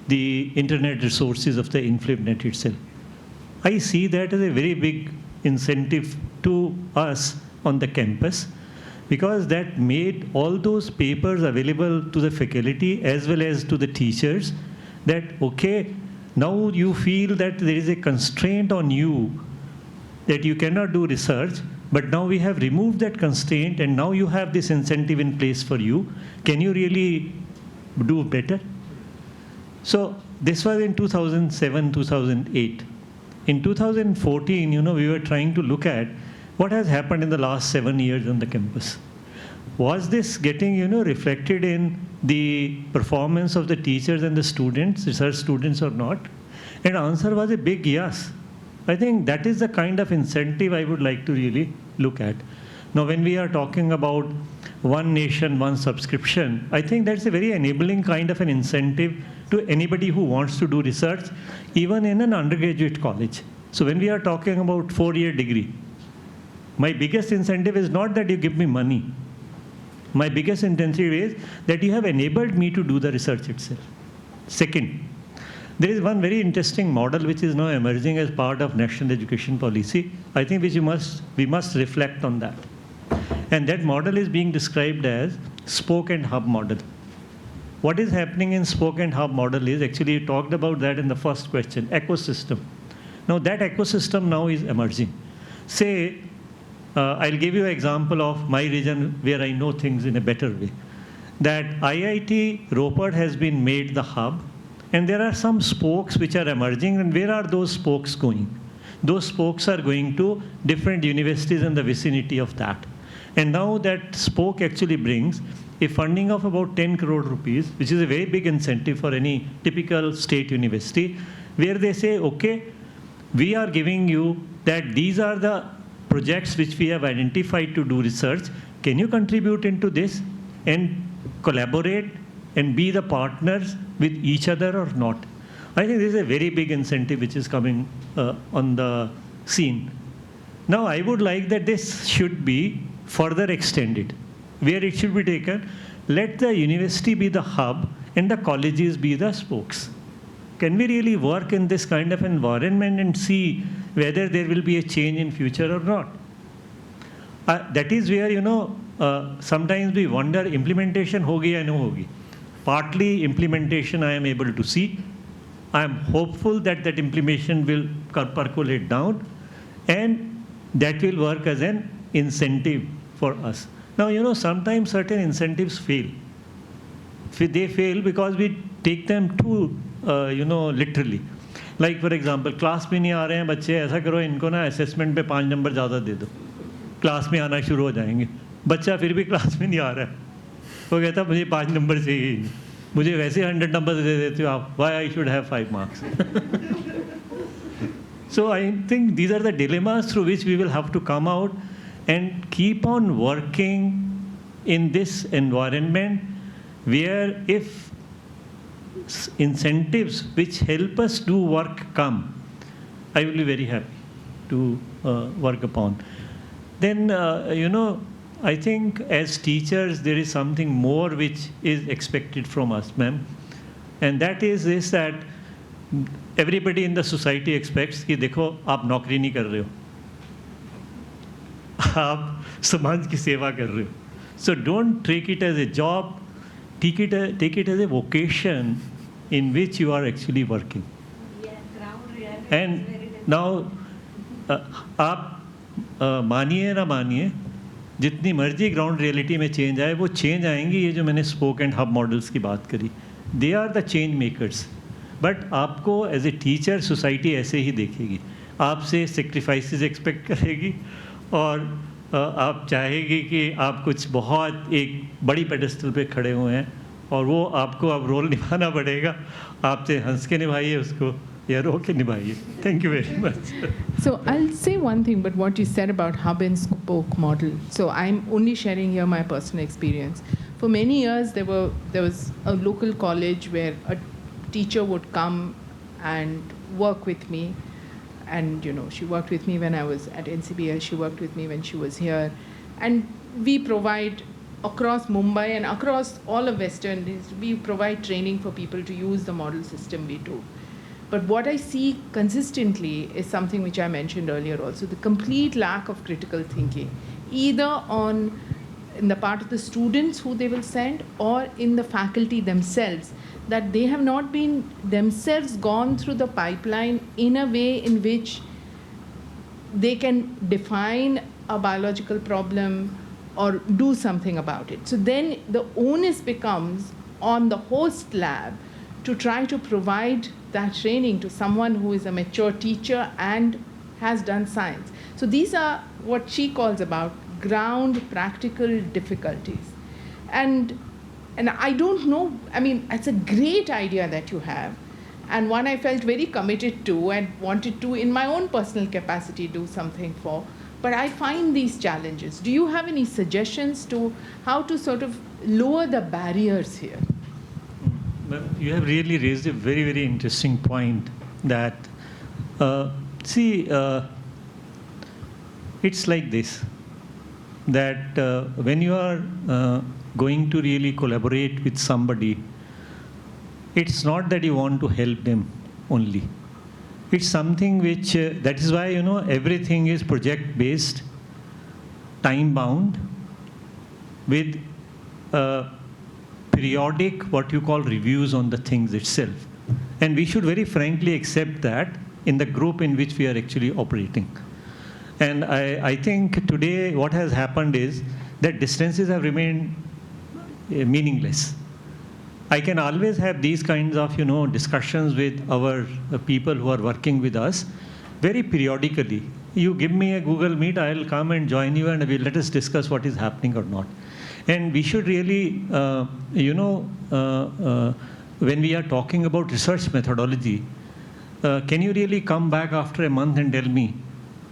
the internet resources of the InfluentNet itself. I see that as a very big incentive to us on the campus, because that made all those papers available to the faculty as well as to the teachers, that, okay, now you feel that there is a constraint on you, that you cannot do research, but now we have removed that constraint and now you have this incentive in place for you. Can you really do better? So this was in 2007, 2008. In 2014, we were trying to look at what has happened in the last 7 years on the campus. Was this getting, reflected in the performance of the teachers and the students, research students or not? And answer was a big yes. I think that is the kind of incentive I would like to really look at. Now, when we are talking about one nation, one subscription, I think that's a very enabling kind of an incentive to anybody who wants to do research, even in an undergraduate college. So when we are talking about 4-year degree, my biggest incentive is not that you give me money. My biggest incentive is that you have enabled me to do the research itself. Second, there is one very interesting model which is now emerging as part of national education policy. I think we must reflect on that. And that model is being described as spoke and hub model. What is happening in spoke and hub model is, actually you talked about that in the first question, ecosystem. Now that ecosystem now is emerging. Say, I'll give you an example of my region where I know things in a better way. That IIT Ropar has been made the hub, and there are some spokes which are emerging, and where are those spokes going? Those spokes are going to different universities in the vicinity of that. And now that spoke actually brings a funding of about 10 crore rupees, which is a very big incentive for any typical state university, where they say, okay, we are giving you that these are the projects which we have identified to do research. Can you contribute into this and collaborate and be the partners with each other or not? I think this is a very big incentive which is coming on the scene. Now, I would like that this should be further extended, where it should be taken, let the university be the hub and the colleges be the spokes. Can we really work in this kind of environment and see whether there will be a change in future or not? That is where, sometimes we wonder, implementation hogi ya no hogi. Partly implementation I am able to see. I am hopeful that that implementation will percolate down, and that will work as an incentive for us. Now, sometimes certain incentives fail. They fail because we take them too, literally. Like, for example, class में नहीं आ रहे हैं बच्चे, ऐसा करो इनको ना assessment पे 5 नंबर ज़्यादा दे दो, क्लास में आना शुरू हो जाएंगे. बच्चा फिर भी क्लास में नहीं आ रहा है, वो कहता मुझे 5 नंबर चाहिए ही नहीं, मुझे वैसे 100 नंबर दे देते हो आप, why I should have 5 marks. So I think these are the dilemmas through which we will have to come out and keep on working in this environment, where if incentives which help us do work come, I will be very happy to work upon. Then, I think as teachers, there is something more which is expected from us, ma'am. And that is this, that everybody in the society expects कि देखो आप नौकरी नहीं कर रहे हो, आप समाज की सेवा कर रहे हो. So don't take it as a job, take it as a vocation in which you are actually working. Yeah, ground reality. And now, आप मानिए ना मानिए, जितनी मर्जी ग्राउंड रियलिटी में चेंज आए, वो चेंज आएंगी. ये जो मैंने स्पोक एंड हब मॉडल्स की बात करी, they are the change makers. But आपको एज ए टीचर सोसाइटी ऐसे ही देखेगी, आपसे सेक्रीफाइसेस एक्सपेक्ट करेगी, और आप चाहेगी कि आप कुछ बहुत एक बड़ी पेडेस्टल पे खड़े हुए हैं और वो आपको अब रोल निभाना पड़ेगा. आपसे हंस के निभाइए उसको या रो के निभाइए. Thank you very much. So I'll say one thing, but what you said about hub and spoke model. So I'm only sharing here my personal experience. For many years, there was a local college where a teacher would come and work with me. And, she worked with me when I was at NCBL. She worked with me when she was here. And we provide across Mumbai and across all of Western, we provide training for people to use the model system we do. But what I see consistently is something which I mentioned earlier also, the complete lack of critical thinking, either in the part of the students who they will send or in the faculty themselves, that they have not been themselves gone through the pipeline in a way in which they can define a biological problem or do something about it. So then the onus becomes on the host lab to try to provide that training to someone who is a mature teacher and has done science. So these are what she calls about ground practical difficulties. And I don't know, I mean, it's a great idea that you have, and one I felt very committed to and wanted to, in my own personal capacity, do something for. But I find these challenges. Do you have any suggestions to how to sort of lower the barriers here? Well, you have really raised a very, very interesting point that, it's like this, that when you are going to really collaborate with somebody, it's not that you want to help them only. It's something which, that is why, everything is project-based, time-bound, with periodic, what you call reviews on the things itself. And we should very frankly accept that in the group in which we are actually operating. And I think today what has happened is that distances have remained meaningless. I can always have these kinds of, discussions with our people who are working with us very periodically. You give me a Google Meet, I'll come and join you and let us discuss what is happening or not. And we should really, when we are talking about research methodology, can you really come back after a month and tell me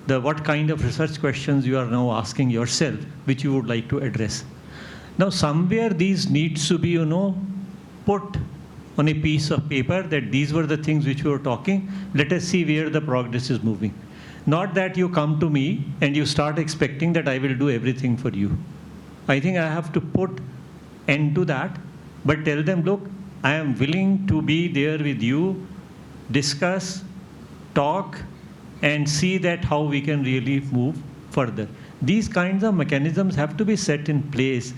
what kind of research questions you are now asking yourself, which you would like to address? Now, somewhere these needs to be, put on a piece of paper that these were the things which we were talking. Let us see where the progress is moving. Not that you come to me and you start expecting that I will do everything for you. I think I have to put end to that, but tell them, look, I am willing to be there with you, discuss, talk, and see that how we can really move further. These kinds of mechanisms have to be set in place.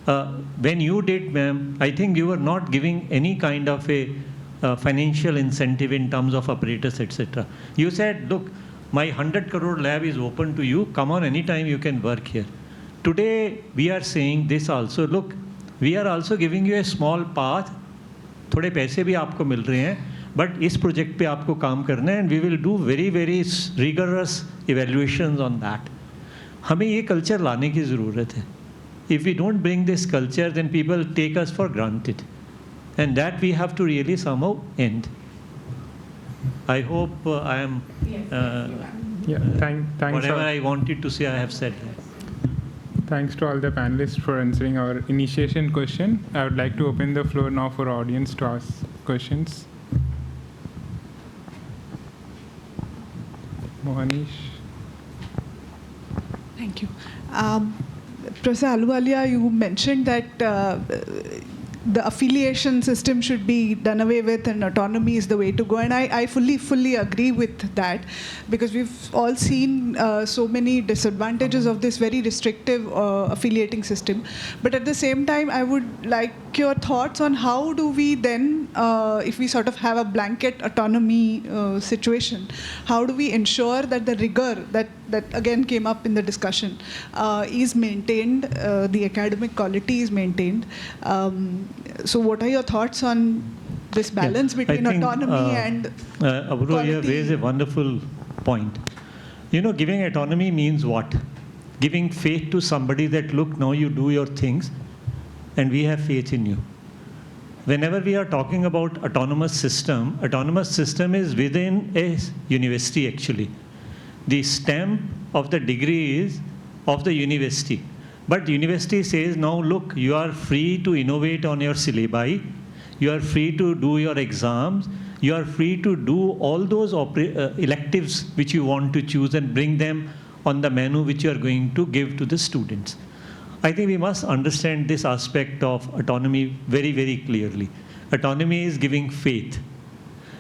When you did, ma'am, I think you were not giving any kind of a financial incentive in terms of apparatus, etc. You said, look, my 100 crore lab is open to you. Come on, anytime you can work here. Today, we are saying this also. Look, we are also giving you a small path. थोड़े पैसे भी आपको मिल रहे हैं, but इस project पे आपको काम करना है, and we will do very, very rigorous evaluations on that. हमें ये culture लाने की ज़रूरत है. If we don't bring this culture, then people take us for granted. And that we have to really somehow end. I hope I am, thanks whatever I wanted to say, I have said that. Thanks to all the panelists for answering our initiation question. I would like to open the floor now for audience to ask questions. Mohanish. Thank you. Professor Ahluwalia, you mentioned that the affiliation system should be done away with and autonomy is the way to go. And I fully agree with that, because we've all seen so many disadvantages of this very restrictive affiliating system. But at the same time, I would like your thoughts on how do we then, if we sort of have a blanket autonomy situation, how do we ensure that the rigor that again came up in the discussion is maintained, the academic quality is maintained. So what are your thoughts on this balance between autonomy and Aburo, you have raised a wonderful point. Giving autonomy means what? Giving faith to somebody that, look, now you do your things and we have faith in you. Whenever we are talking about autonomous system is within a university actually. The stamp of the degree is of the university. But the university says, now look, you are free to innovate on your syllabi, you are free to do your exams, you are free to do all those electives which you want to choose and bring them on the menu which you are going to give to the students. I think we must understand this aspect of autonomy very, very clearly. Autonomy is giving faith.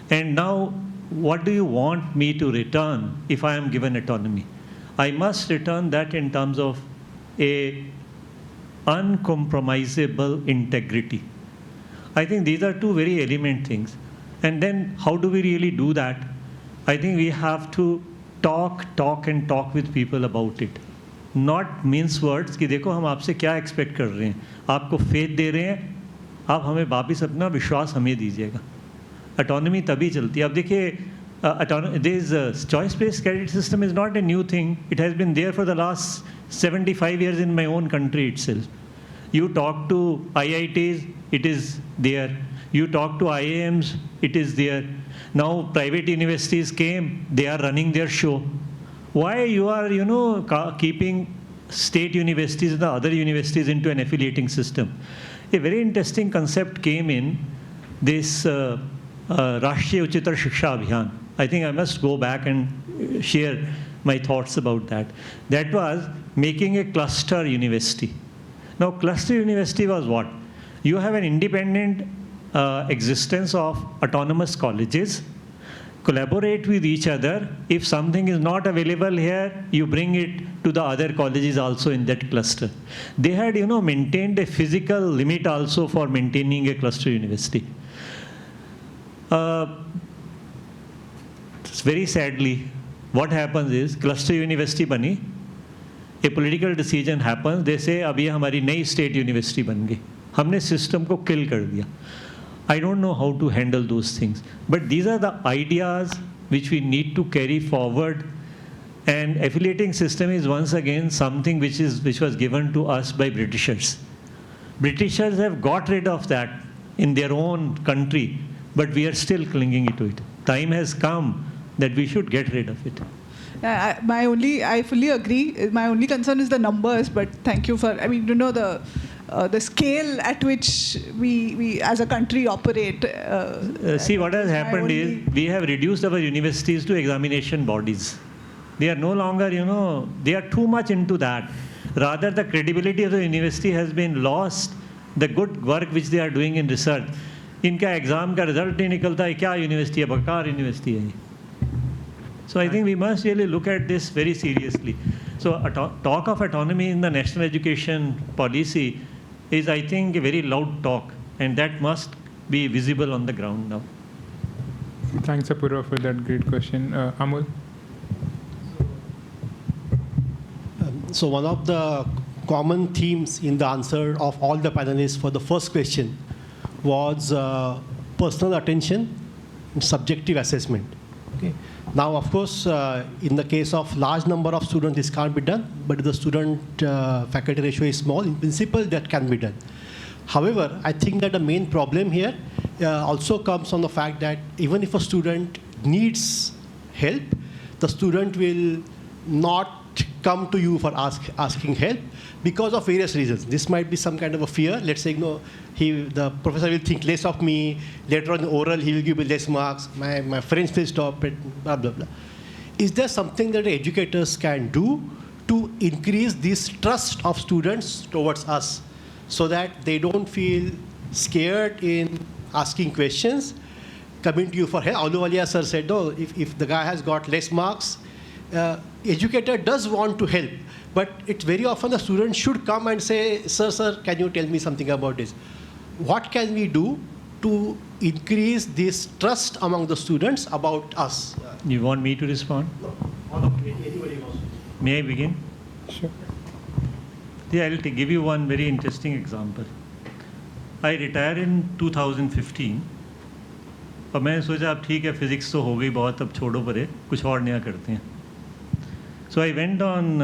And now, what do you want me to return if I am given autonomy? I must return that in terms of a uncompromisable integrity. I think these are two very element things. And then how do we really do that? I think we have to talk with people about it. Not mince words कि देखो हम आपसे क्या expect कर रहे हैं, आपको faith दे रहे हैं, आप हमें वापस अपना विश्वास हमें दीजिएगा. Autonomy तभी चलती है. अब देखिए, this choice-based credit system is not a new thing. It has been there for the last 75 years in my own country itself. You talk to IITs, it is there. You talk to IIMs, it is there. Now private universities came, they are running their show. Why you are, keeping state universities and the other universities into an affiliating system? A very interesting concept came in this Rashtriya Uchitar Shiksha Abhiyan. I think I must go back and share my thoughts about that. That was making a cluster university. Now, cluster university was what? You have an independent existence of autonomous colleges, collaborate with each other. If something is not available here, you bring it to the other colleges also in that cluster. They had, maintained a physical limit also for maintaining a cluster university. Very sadly, what happens is, cluster university bani, a political decision happens, they say, अब ये हमारी नई state university बन गई. हमने system को kill कर दिया. I don't know how to handle those things. But these are the ideas which we need to carry forward. And affiliating system is once again something which was given to us by Britishers. Britishers have got rid of that in their own country, but we are still clinging to it. Time has come that we should get rid of it. I fully agree. My only concern is the numbers, but thank you for, the scale at which we as a country operate. See, what has happened is we have reduced our universities to examination bodies. They are no longer, they are too much into that. Rather, the credibility of the university has been lost. The good work which they are doing in research. इनका exam का result नहीं निकलता है, क्या university है, बकार university है. So I think we must really look at this very seriously. So talk of autonomy in the national education policy is, I think, a very loud talk, and that must be visible on the ground now. Thanks, Apurva, for that great question. Amol? So one of the common themes in the answer of all the panelists for the first question was personal attention and subjective assessment. Okay. Now, of course, in the case of large number of students, this can't be done, but if the student-faculty ratio is small, in principle, that can be done. However, I think that the main problem here also comes from the fact that even if a student needs help, the student will not come to you for asking help because of various reasons. This might be some kind of a fear. Let's say, the professor will think less of me. Later on the oral, he will give me less marks. My friends will stop it, blah, blah, blah. Is there something that the educators can do to increase this trust of students towards us so that they don't feel scared in asking questions, coming to you for help? Ahluwalia sir said, no, if the guy has got less marks, educator does want to help, but it's very often the student should come and say, sir, can you tell me something about this? What can we do to increase this trust among the students about us? You want me to respond? No. Anybody wants to. May I begin? Sure. Yeah, I'll give you one very interesting example. I retired in 2015. और मैंने सोचा अब ठीक है, physics तो हो गई बहुत, अब छोड़ो परे, कुछ और नया करते हैं. So I went on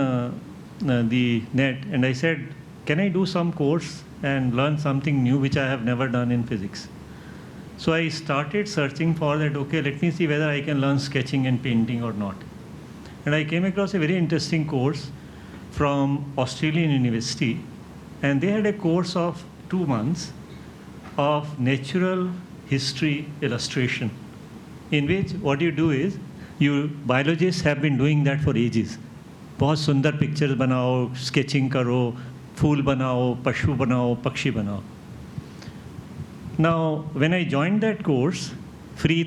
the net and I said, can I do some course and learn something new which I have never done in physics? So I started searching for that, okay, let me see whether I can learn sketching and painting or not. And I came across a very interesting course from Australian University, and they had a course of 2 months of natural history illustration, in which what you do is, biologists have been doing that for ages. बहुत सुंदर pictures बनाओ, sketching करो, फूल बनाओ, पशु बनाओ, पक्षी बनाओ. Now, when I joined that course, free